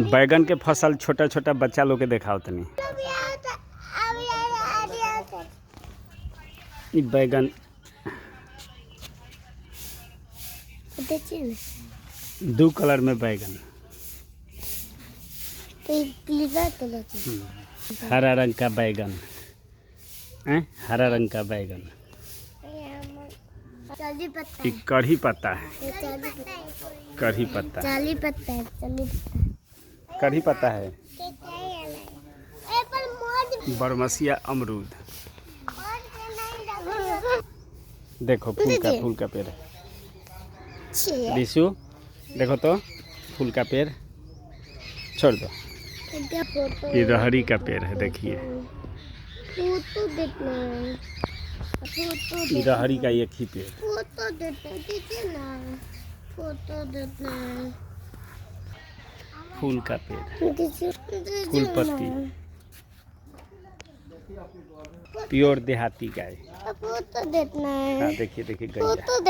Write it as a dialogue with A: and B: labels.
A: बैगन के फसल छोटा छोटा बच्चा लोग के देखाओ तनी। ई बैगन दो कलर में बैगन, हरा रंग का बैगन, हरा रंग का बैगन। ये कढ़ी पत्ता है, कढ़ी पत्ता, कढ़ी पत्ता है। बरमसिया अमरूद, देखो फूल का पेड़ है। विशु देखो तो फूल का पेड़, छोड़ दो। ये रहरी का पेड़ है, देखिए रहरी का एक ही पेड़। फूल का पेड़, फूल पत्ती, प्योर देहाती गाय। हाँ देखिए देखिए गैया।